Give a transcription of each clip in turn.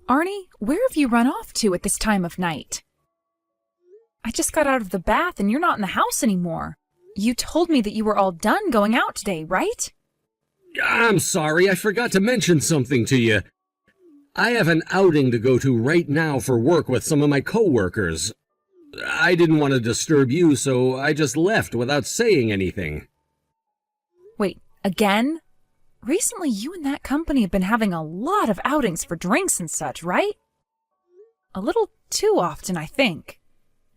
Arnie, where have you run off to at this time of night? I just got out of the bath and you're not in the house anymore. You told me that you were all done going out today, right? I'm sorry, I forgot to mention something to you. I have an outing to go to right now for work with some of my coworkers. I didn't want to disturb you, so I just left without saying anything. Wait, again? Recently, you and that company have been having a lot of outings for drinks and such, right? A little too often, I think.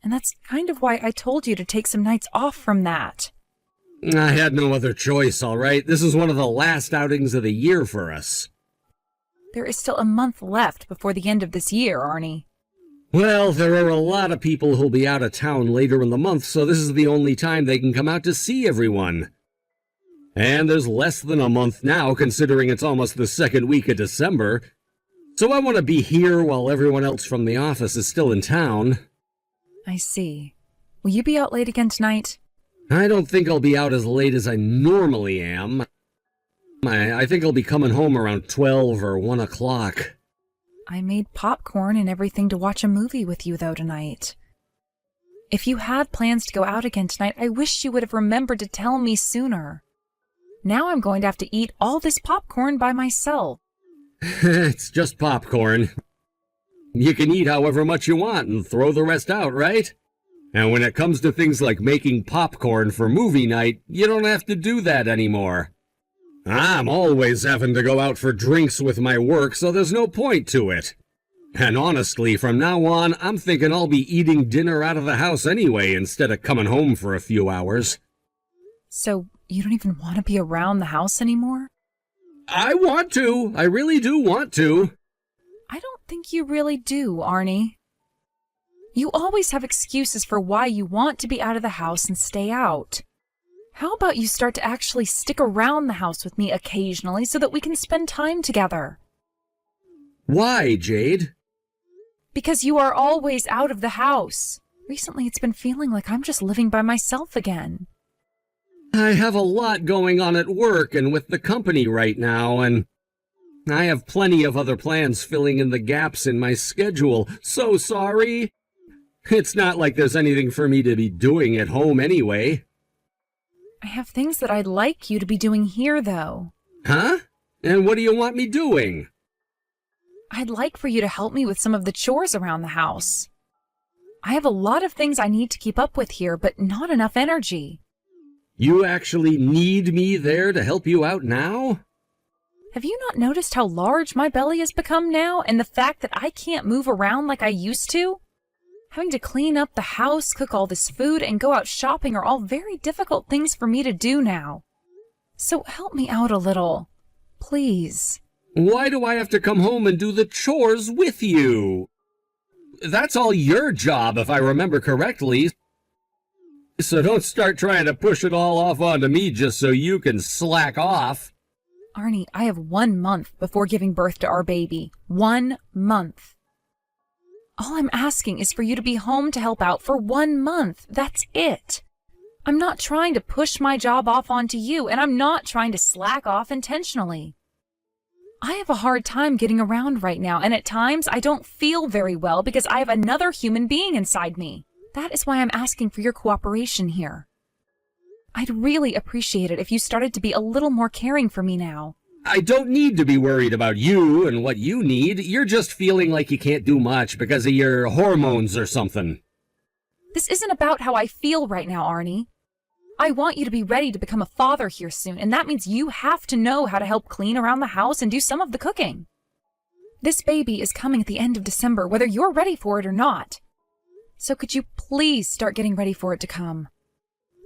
And that's kind of why I told you to take some nights off from that. I had no other choice, all right? This is one of the last outings of the year for us. There is still a month left before the end of this year, Arnie. Well, there are a lot of people who'll be out of town later in the month, so this is the only time they can come out to see everyone. And there's less than a month now, considering it's almost the second week of December. So I want to be here while everyone else from the office is still in town. I see. Will you be out late again tonight? I don't think I'll be out as late as I normally am. I think I'll be coming home around 12 or 1 o'clock. I made popcorn and everything to watch a movie with you, though, tonight. If you had plans to go out again tonight, I wish you would have remembered to tell me sooner. Now I'm going to have to eat all this popcorn by myself. It's just popcorn. You can eat however much you want and throw the rest out, right? And when it comes to things like making popcorn for movie night, you don't have to do that anymore. I'm always having to go out for drinks with my work, so there's no point to it. And honestly, from now on, I'm thinking I'll be eating dinner out of the house anyway instead of coming home for a few hours. So you don't even want to be around the house anymore? I want to. I really do want to. I don't think you really do, Arnie. You always have excuses for why you want to be out of the house and stay out. How about you start to actually stick around the house with me occasionally so that we can spend time together? Why, Jade? Because you are always out of the house. Recently, it's been feeling like I'm just living by myself again. I have a lot going on at work and with the company right now, and I have plenty of other plans filling in the gaps in my schedule. So sorry. It's not like there's anything for me to be doing at home anyway. I have things that I'd like you to be doing here, though. Huh? And what do you want me doing? I'd like for you to help me with some of the chores around the house. I have a lot of things I need to keep up with here, but not enough energy. You actually need me there to help you out now? Have you not noticed how large my belly has become now, and the fact that I can't move around like I used to? Having to clean up the house, cook all this food, and go out shopping are all very difficult things for me to do now. So help me out a little. Please. Why do I have to come home and do the chores with you? That's all your job, if I remember correctly. So don't start trying to push it all off onto me just so you can slack off. Arnie, I have 1 month before giving birth to our baby. 1 month. All I'm asking is for you to be home to help out for 1 month. That's it. I'm not trying to push my job off onto you, and I'm not trying to slack off intentionally. I have a hard time getting around right now, and at times I don't feel very well because I have another human being inside me. That is why I'm asking for your cooperation here. I'd really appreciate it if you started to be a little more caring for me now. I don't need to be worried about you and what you need. You're just feeling like you can't do much because of your hormones or something. This isn't about how I feel right now, Arnie. I want you to be ready to become a father here soon, and that means you have to know how to help clean around the house and do some of the cooking. This baby is coming at the end of December, whether you're ready for it or not. So could you please start getting ready for it to come?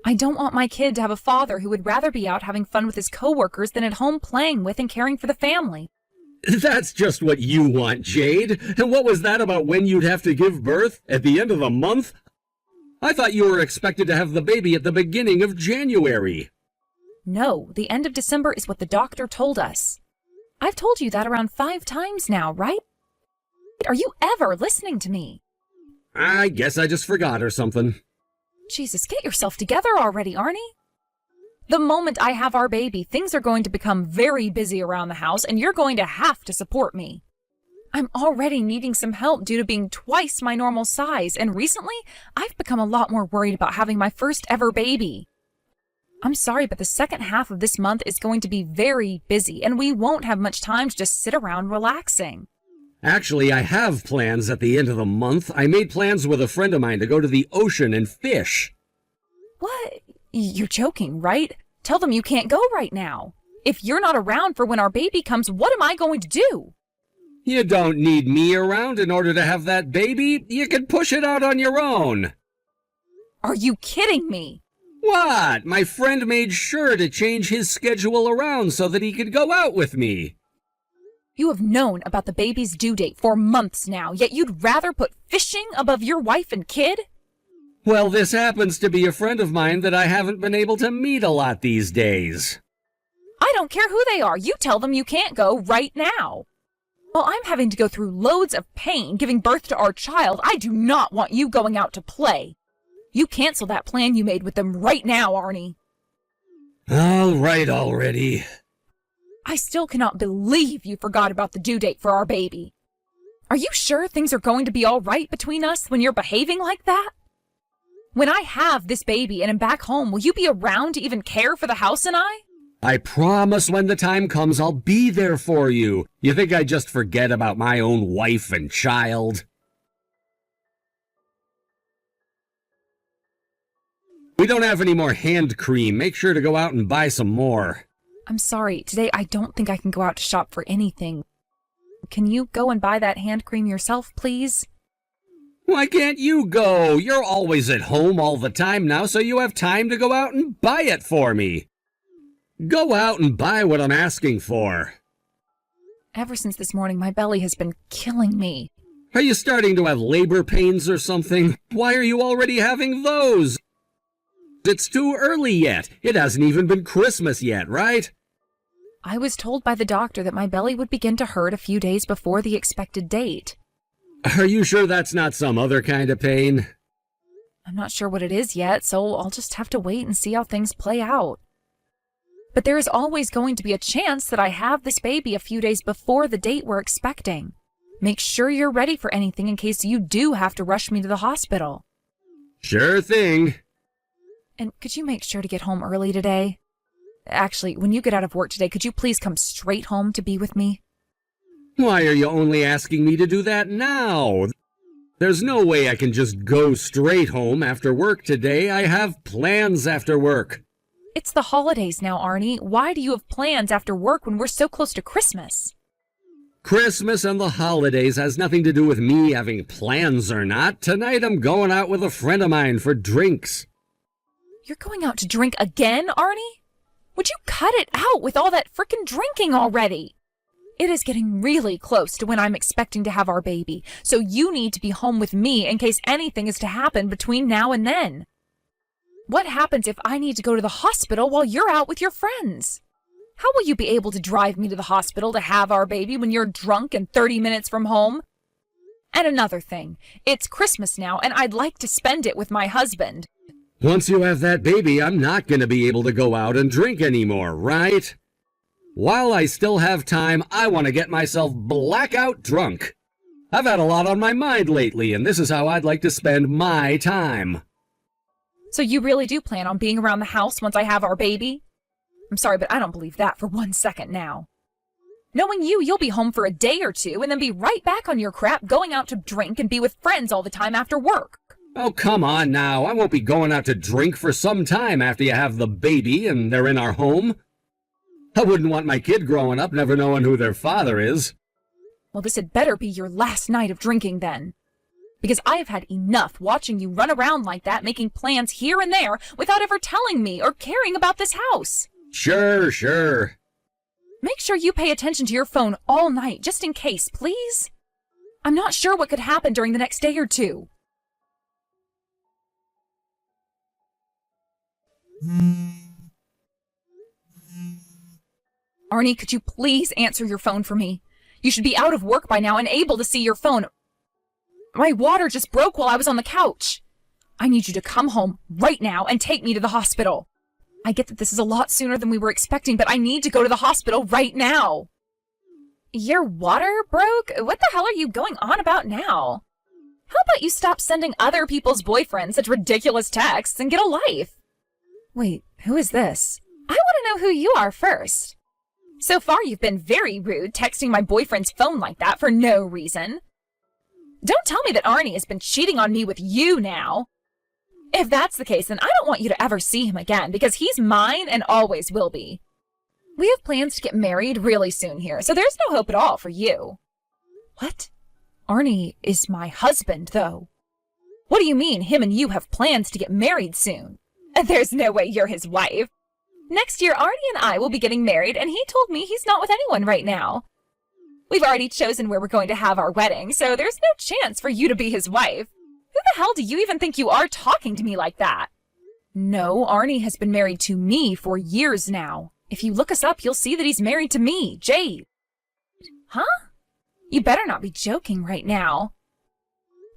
I don't want my kid to have a father who would rather be out having fun with his coworkers than at home playing with and caring for the family. That's just what you want, Jade. And what was that about when you'd have to give birth? At the end of the month? I thought you were expected to have the baby at the beginning of January. No, the end of December is what the doctor told us. I've told you that around 5 times now, right? Are you ever listening to me? I guess I just forgot or something. Jesus, get yourself together already, Arnie. The moment I have our baby, things are going to become very busy around the house, and you're going to have to support me. I'm already needing some help due to being twice my normal size, and recently, I've become a lot more worried about having my first ever baby. I'm sorry, but the second half of this month is going to be very busy, and we won't have much time to just sit around relaxing. Actually, I have plans at the end of the month. I made plans with a friend of mine to go to the ocean and fish. What? You're joking, right? Tell them you can't go right now. If you're not around for when our baby comes, what am I going to do? You don't need me around in order to have that baby. You can push it out on your own. Are you kidding me? What? My friend made sure to change his schedule around so that he could go out with me. You have known about the baby's due date for months now, yet you'd rather put fishing above your wife and kid? Well, this happens to be a friend of mine that I haven't been able to meet a lot these days. I don't care who they are. You tell them you can't go right now. While I'm having to go through loads of pain giving birth to our child, I do not want you going out to play. You cancel that plan you made with them right now, Arnie. All right already. I still cannot believe you forgot about the due date for our baby. Are you sure things are going to be all right between us when you're behaving like that? When I have this baby and am back home, will you be around to even care for the house and I? I promise when the time comes I'll be there for you. You think I just forget about my own wife and child? We don't have any more hand cream. Make sure to go out and buy some more. I'm sorry, today I don't think I can go out to shop for anything. Can you go and buy that hand cream yourself, please? Why can't you go? You're always at home all the time now, so you have time to go out and buy it for me. Go out and buy what I'm asking for. Ever since this morning, my belly has been killing me. Are you starting to have labor pains or something? Why are you already having those? It's too early yet. It hasn't even been Christmas yet, right? I was told by the doctor that my belly would begin to hurt a few days before the expected date. Are you sure that's not some other kind of pain? I'm not sure what it is yet, so I'll just have to wait and see how things play out. But there is always going to be a chance that I have this baby a few days before the date we're expecting. Make sure you're ready for anything in case you do have to rush me to the hospital. Sure thing. And could you make sure to get home early today? Actually, when you get out of work today, could you please come straight home to be with me? Why are you only asking me to do that now? There's no way I can just go straight home after work today. I have plans after work. It's the holidays now, Arnie. Why do you have plans after work when we're so close to Christmas? Christmas and the holidays has nothing to do with me having plans or not. Tonight I'm going out with a friend of mine for drinks. You're going out to drink again, Arnie? Would you cut it out with all that frickin' drinking already? It is getting really close to when I'm expecting to have our baby, so you need to be home with me in case anything is to happen between now and then. What happens if I need to go to the hospital while you're out with your friends? How will you be able to drive me to the hospital to have our baby when you're drunk and 30 minutes from home? And another thing, it's Christmas now and I'd like to spend it with my husband. Once you have that baby, I'm not going to be able to go out and drink anymore, right? While I still have time, I want to get myself blackout drunk. I've had a lot on my mind lately, and this is how I'd like to spend my time. So you really do plan on being around the house once I have our baby? I'm sorry, but I don't believe that for 1 second now. Knowing you, you'll be home for a day or two and then be right back on your crap going out to drink and be with friends all the time after work. Oh, come on now. I won't be going out to drink for some time after you have the baby and they're in our home. I wouldn't want my kid growing up never knowing who their father is. Well, this had better be your last night of drinking then. Because I have had enough watching you run around like that, making plans here and there without ever telling me or caring about this house. Sure. Make sure you pay attention to your phone all night, just in case, please. I'm not sure what could happen during the next day or two. Arnie, could you please answer your phone for me? You should be out of work by now and able to see your phone. My water just broke while I was on the couch. I need you to come home right now and take me to the hospital. I get that this is a lot sooner than we were expecting, but I need to go to the hospital right now. Your water broke? What the hell are you going on about now? How about you stop sending other people's boyfriends such ridiculous texts and get a life? Wait, who is this? I want to know who you are first. So far, you've been very rude texting my boyfriend's phone like that for no reason. Don't tell me that Arnie has been cheating on me with you now. If that's the case, then I don't want you to ever see him again because he's mine and always will be. We have plans to get married really soon here, so there's no hope at all for you. What? Arnie is my husband, though. What do you mean, him and you have plans to get married soon? There's no way you're his wife. Next year, Arnie and I will be getting married, and he told me he's not with anyone right now. We've already chosen where we're going to have our wedding, so there's no chance for you to be his wife. Who the hell do you even think you are talking to me like that? No, Arnie has been married to me for years now. If you look us up, you'll see that he's married to me, Jade. Huh? You better not be joking right now.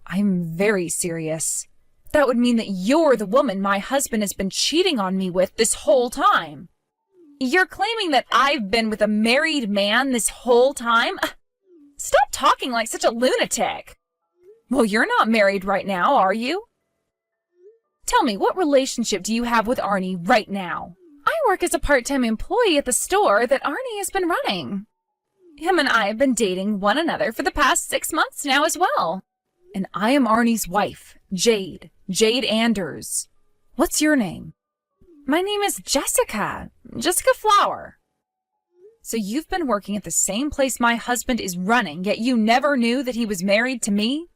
I'm very serious. That would mean that you're the woman my husband has been cheating on me with this whole time. You're claiming that I've been with a married man this whole time? Stop talking like such a lunatic. Well, you're not married right now, are you? Tell me, what relationship do you have with Arnie right now? I work as a part-time employee at the store that Arnie has been running. Him and I have been dating one another for the past 6 months now as well. And I am Arnie's wife, Jade Anders. What's your name? My name is Jessica Flower. So you've been working at the same place my husband is running, yet you never knew that he was married to me?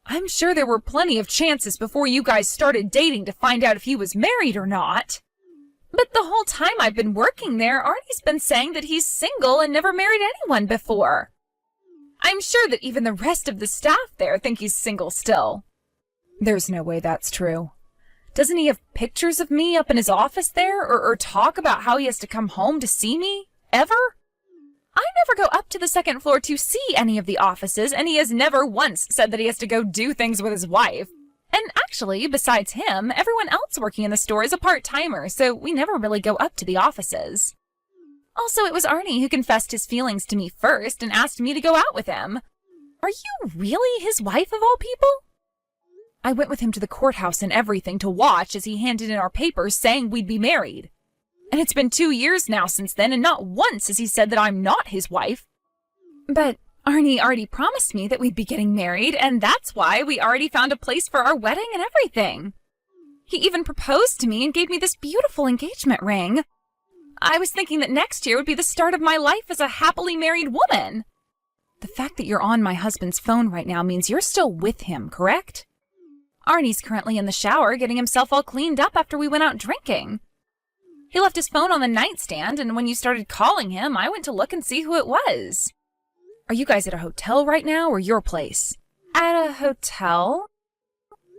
I'm sure there were plenty of chances before you guys started dating to find out if he was married or not. But the whole time I've been working there, Arnie's been saying that he's single and never married anyone before. I'm sure that even the rest of the staff there think he's single still. There's no way that's true. Doesn't he have pictures of me up in his office there, or talk about how he has to come home to see me? Ever? I never go up to the second floor to see any of the offices, and he has never once said that he has to go do things with his wife. And actually, besides him, everyone else working in the store is a part-timer, so we never really go up to the offices. Also, it was Arnie who confessed his feelings to me first and asked me to go out with him. Are you really his wife of all people? I went with him to the courthouse and everything to watch as he handed in our papers saying we'd be married. And it's been 2 years now since then, and not once has he said that I'm not his wife. But Arnie already promised me that we'd be getting married, and that's why we already found a place for our wedding and everything. He even proposed to me and gave me this beautiful engagement ring. I was thinking that next year would be the start of my life as a happily married woman. The fact that you're on my husband's phone right now means you're still with him, correct? Arnie's currently in the shower getting himself all cleaned up after we went out drinking. He left his phone on the nightstand, and when you started calling him, I went to look and see who it was. Are you guys at a hotel right now, or your place? At a hotel?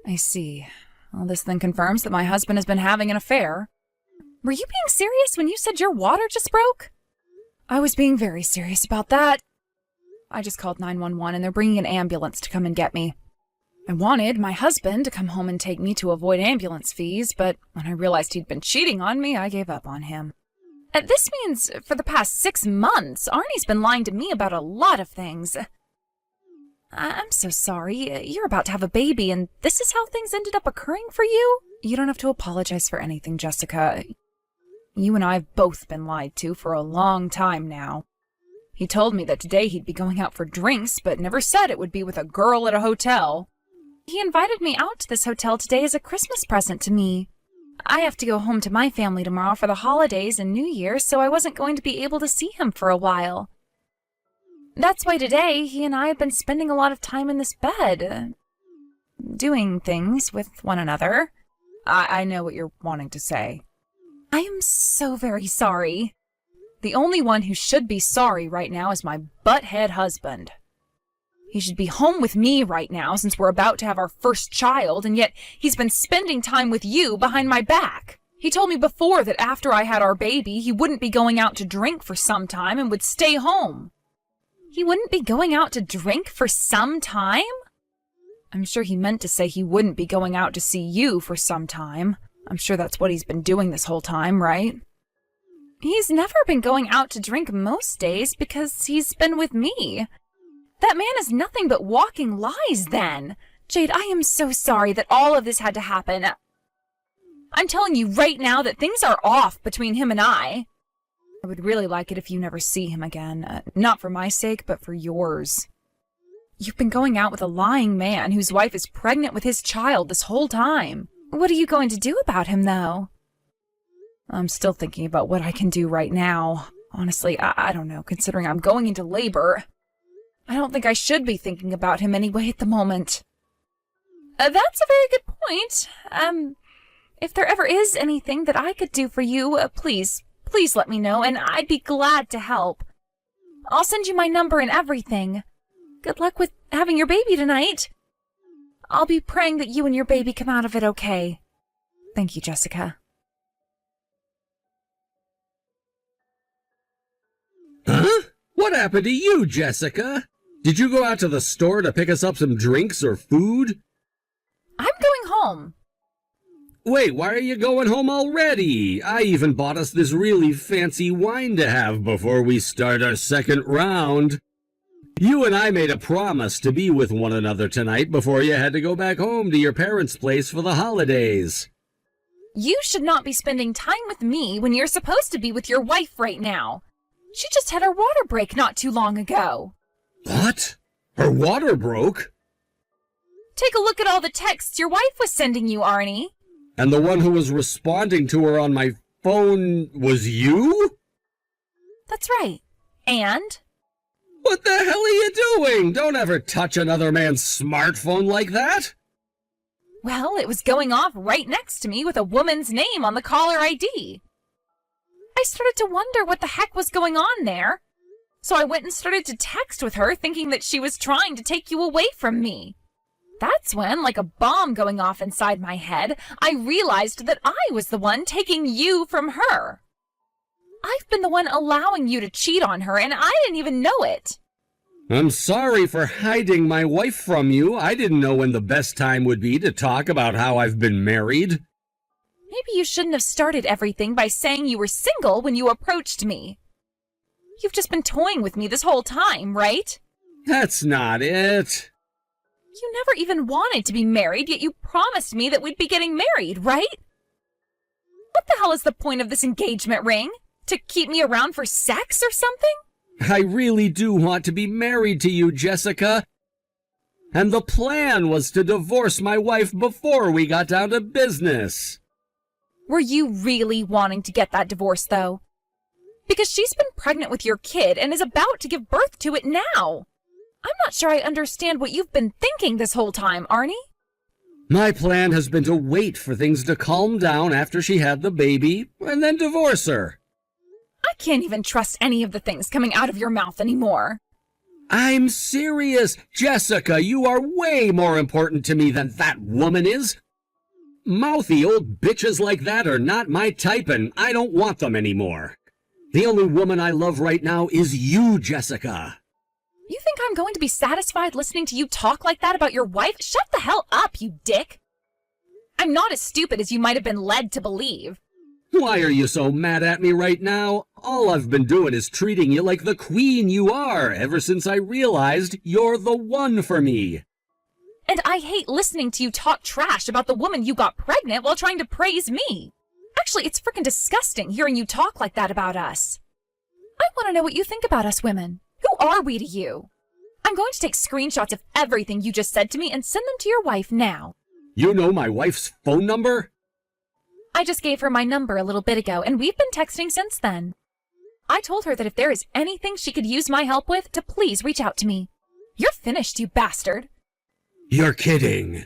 I see. Well, this then confirms that my husband has been having an affair. Were you being serious when you said your water just broke? I was being very serious about that. I just called 911, and they're bringing an ambulance to come and get me. I wanted my husband to come home and take me to avoid ambulance fees, but when I realized he'd been cheating on me, I gave up on him. This means for the past 6 months, Arnie's been lying to me about a lot of things. I'm so sorry. You're about to have a baby, and this is how things ended up occurring for you? You don't have to apologize for anything, Jessica. You and I have both been lied to for a long time now. He told me that today he'd be going out for drinks, but never said it would be with a girl at a hotel. He invited me out to this hotel today as a Christmas present to me. I have to go home to my family tomorrow for the holidays and New Year's, so I wasn't going to be able to see him for a while. That's why today he and I have been spending a lot of time in this bed, doing things with one another. I know what you're wanting to say. I am so very sorry. The only one who should be sorry right now is my butthead husband. He should be home with me right now since we're about to have our first child, and yet he's been spending time with you behind my back. He told me before that after I had our baby, he wouldn't be going out to drink for some time and would stay home. He wouldn't be going out to drink for some time? I'm sure he meant to say he wouldn't be going out to see you for some time. I'm sure that's what he's been doing this whole time, right? He's never been going out to drink most days because he's been with me. That man is nothing but walking lies then. Jade, I am so sorry that all of this had to happen. I'm telling you right now that things are off between him and I. I would really like it if you never see him again. Not for my sake, but for yours. You've been going out with a lying man whose wife is pregnant with his child this whole time. What are you going to do about him, though? I'm still thinking about what I can do right now. Honestly, I don't know, considering I'm going into labor. I don't think I should be thinking about him anyway at the moment. That's a very good point. If there ever is anything that I could do for you, please let me know, and I'd be glad to help. I'll send you my number and everything. Good luck with having your baby tonight. I'll be praying that you and your baby come out of it okay. Thank you, Jessica. Huh? What happened to you, Jessica? Did you go out to the store to pick us up some drinks or food? I'm going home. Wait, why are you going home already? I even bought us this really fancy wine to have before we start our second round. You and I made a promise to be with one another tonight before you had to go back home to your parents' place for the holidays. You should not be spending time with me when you're supposed to be with your wife right now. She just had her water break not too long ago. What? Her water broke? Take a look at all the texts your wife was sending you, Arnie. And the one who was responding to her on my phone was you? That's right. And? What the hell are you doing? Don't ever touch another man's smartphone like that. Well, it was going off right next to me with a woman's name on the caller ID. I started to wonder what the heck was going on there. So I went and started to text with her, thinking that she was trying to take you away from me. That's when, like a bomb going off inside my head, I realized that I was the one taking you from her. I've been the one allowing you to cheat on her, and I didn't even know it. I'm sorry for hiding my wife from you. I didn't know when the best time would be to talk about how I've been married. Maybe you shouldn't have started everything by saying you were single when you approached me. You've just been toying with me this whole time, right? That's not it. You never even wanted to be married, yet you promised me that we'd be getting married, right? What the hell is the point of this engagement ring? To keep me around for sex or something? I really do want to be married to you, Jessica. And the plan was to divorce my wife before we got down to business. Were you really wanting to get that divorce, though? Because she's been pregnant with your kid and is about to give birth to it now. I'm not sure I understand what you've been thinking this whole time, Arnie. My plan has been to wait for things to calm down after she had the baby, and then divorce her. I can't even trust any of the things coming out of your mouth anymore. I'm serious. Jessica, you are way more important to me than that woman is. Mouthy old bitches like that are not my type, and I don't want them anymore. The only woman I love right now is you, Jessica. You think I'm going to be satisfied listening to you talk like that about your wife? Shut the hell up, you dick! I'm not as stupid as you might have been led to believe. Why are you so mad at me right now? All I've been doing is treating you like the queen you are ever since I realized you're the one for me. And I hate listening to you talk trash about the woman you got pregnant while trying to praise me. Actually, it's frickin' disgusting hearing you talk like that about us. I want to know what you think about us women. Who are we to you? I'm going to take screenshots of everything you just said to me and send them to your wife now. You know my wife's phone number? I just gave her my number a little bit ago, and we've been texting since then. I told her that if there is anything she could use my help with, to please reach out to me. You're finished, you bastard. You're kidding.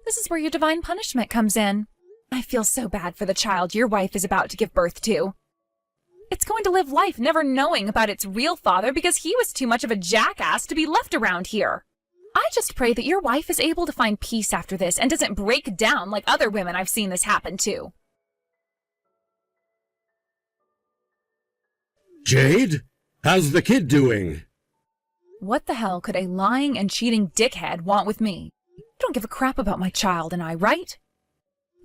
This is where your divine punishment comes in. I feel so bad for the child your wife is about to give birth to. It's going to live life never knowing about its real father because he was too much of a jackass to be left around here. I just pray that your wife is able to find peace after this and doesn't break down like other women I've seen this happen to. Jade, how's the kid doing? What the hell could a lying and cheating dickhead want with me? You don't give a crap about my child and I, right?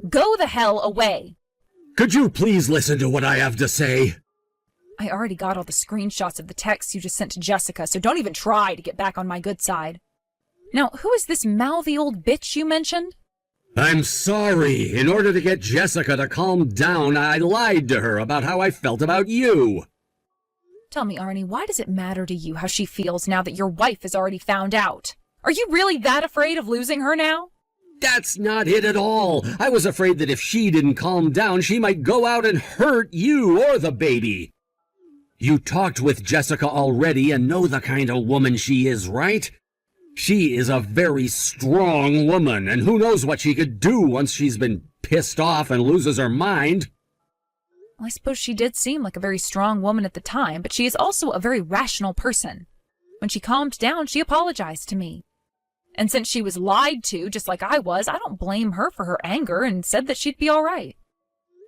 Go the hell away. Could you please listen to what I have to say? I already got all the screenshots of the texts you just sent to Jessica, so don't even try to get back on my good side. Now, who is this mouthy old bitch you mentioned? I'm sorry. In order to get Jessica to calm down, I lied to her about how I felt about you. Tell me, Arnie, why does it matter to you how she feels now that your wife has already found out? Are you really that afraid of losing her now? That's not it at all. I was afraid that if she didn't calm down, she might go out and hurt you or the baby. You talked with Jessica already and know the kind of woman she is, right? She is a very strong woman, and who knows what she could do once she's been pissed off and loses her mind. Well, I suppose she did seem like a very strong woman at the time, but she is also a very rational person. When she calmed down, she apologized to me. And since she was lied to, just like I was, I don't blame her for her anger and said that she'd be all right.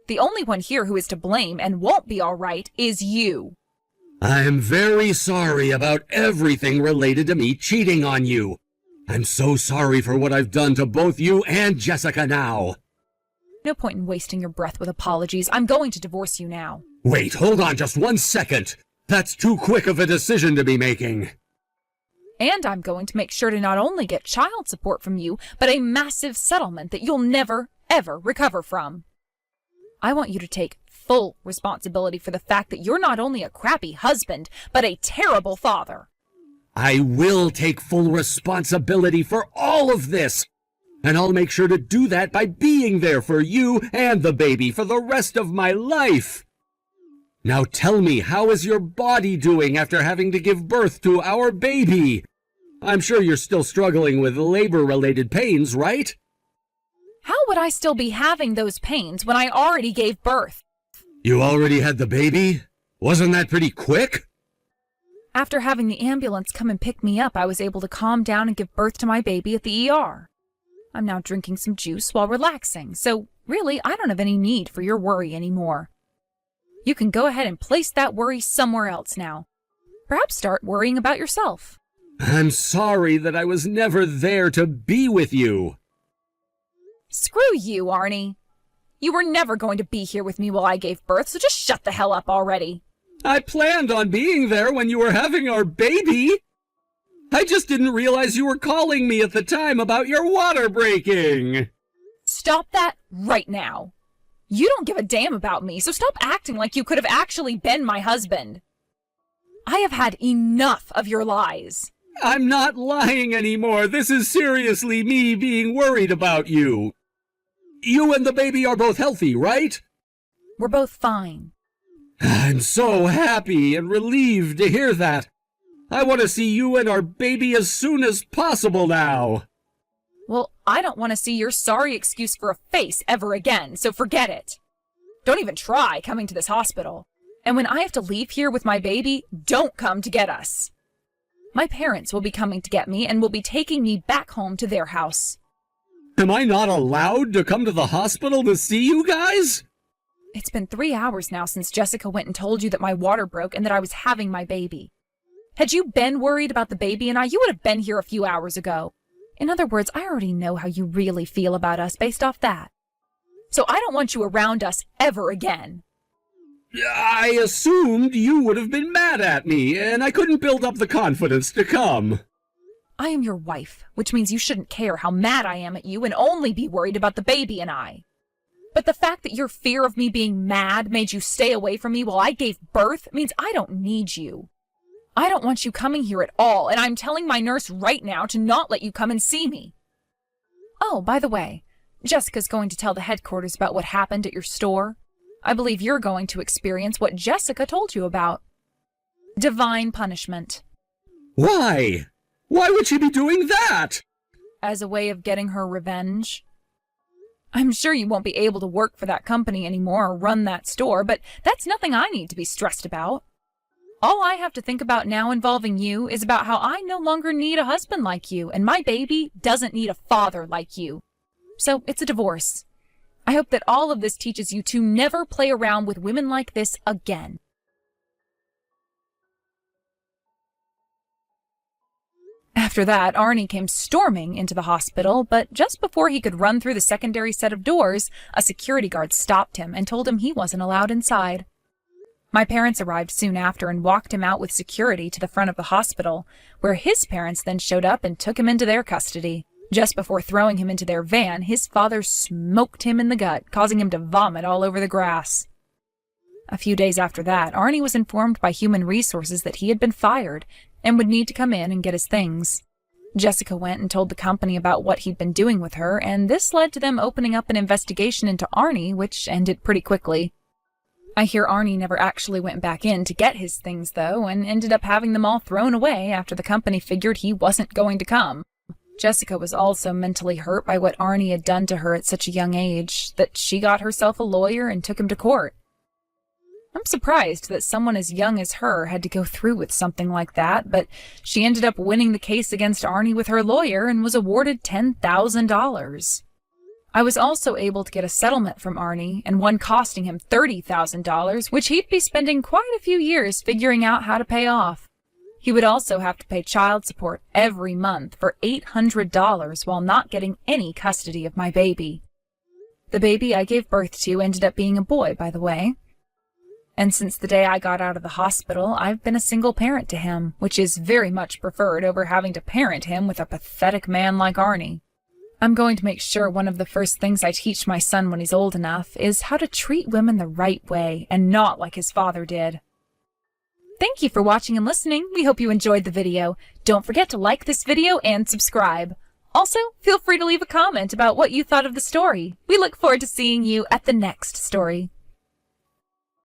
The only one here who is to blame and won't be all right is you. I'm very sorry about everything related to me cheating on you. I'm so sorry for what I've done to both you and Jessica now. No point in wasting your breath with apologies. I'm going to divorce you now. Wait, hold on just 1 second. That's too quick of a decision to be making. And I'm going to make sure to not only get child support from you, but a massive settlement that you'll never, ever recover from. I want you to take full responsibility for the fact that you're not only a crappy husband, but a terrible father. I will take full responsibility for all of this. And I'll make sure to do that by being there for you and the baby for the rest of my life. Now tell me, how is your body doing after having to give birth to our baby? I'm sure you're still struggling with labor-related pains, right? How would I still be having those pains when I already gave birth? You already had the baby? Wasn't that pretty quick? After having the ambulance come and pick me up, I was able to calm down and give birth to my baby at the ER. I'm now drinking some juice while relaxing, so really, I don't have any need for your worry anymore. You can go ahead and place that worry somewhere else now. Perhaps start worrying about yourself. I'm sorry that I was never there to be with you. Screw you, Arnie. You were never going to be here with me while I gave birth, so just shut the hell up already. I planned on being there when you were having our baby. I just didn't realize you were calling me at the time about your water breaking. Stop that right now. You don't give a damn about me, so stop acting like you could have actually been my husband. I have had enough of your lies. I'm not lying anymore. This is seriously me being worried about you. You and the baby are both healthy, right? We're both fine. I'm so happy and relieved to hear that. I want to see you and our baby as soon as possible now. Well, I don't want to see your sorry excuse for a face ever again, so forget it. Don't even try coming to this hospital. And when I have to leave here with my baby, don't come to get us. My parents will be coming to get me and will be taking me back home to their house. Am I not allowed to come to the hospital to see you guys? It's been 3 hours now since Jessica went and told you that my water broke and that I was having my baby. Had you been worried about the baby and I, you would have been here a few hours ago. In other words, I already know how you really feel about us based off that. So I don't want you around us ever again. I assumed you would have been mad at me, and I couldn't build up the confidence to come. I am your wife, which means you shouldn't care how mad I am at you and only be worried about the baby and I. But the fact that your fear of me being mad made you stay away from me while I gave birth means I don't need you. I don't want you coming here at all, and I'm telling my nurse right now to not let you come and see me. Oh, by the way, Jessica's going to tell the headquarters about what happened at your store. I believe you're going to experience what Jessica told you about. Divine punishment. Why? Why would she be doing that? As a way of getting her revenge. I'm sure you won't be able to work for that company anymore or run that store, but that's nothing I need to be stressed about. All I have to think about now involving you is about how I no longer need a husband like you, and my baby doesn't need a father like you. So it's a divorce. I hope that all of this teaches you to never play around with women like this again. After that, Arnie came storming into the hospital, but just before he could run through the secondary set of doors, a security guard stopped him and told him he wasn't allowed inside. My parents arrived soon after and walked him out with security to the front of the hospital, where his parents then showed up and took him into their custody. Just before throwing him into their van, his father smoked him in the gut, causing him to vomit all over the grass. A few days after that, Arnie was informed by Human Resources that he had been fired and would need to come in and get his things. Jessica went and told the company about what he'd been doing with her, and this led to them opening up an investigation into Arnie, which ended pretty quickly. I hear Arnie never actually went back in to get his things, though, and ended up having them all thrown away after the company figured he wasn't going to come. Jessica was also mentally hurt by what Arnie had done to her at such a young age that she got herself a lawyer and took him to court. I'm surprised that someone as young as her had to go through with something like that, but she ended up winning the case against Arnie with her lawyer and was awarded $10,000. I was also able to get a settlement from Arnie, and one costing him $30,000, which he'd be spending quite a few years figuring out how to pay off. He would also have to pay child support every month for $800 while not getting any custody of my baby. The baby I gave birth to ended up being a boy, by the way. And since the day I got out of the hospital, I've been a single parent to him, which is very much preferred over having to parent him with a pathetic man like Arnie. I'm going to make sure one of the first things I teach my son when he's old enough is how to treat women the right way and not like his father did. Thank you for watching and listening. We hope you enjoyed the video. Don't forget to like this video and subscribe. Also, feel free to leave a comment about what you thought of the story. We look forward to seeing you at the next story.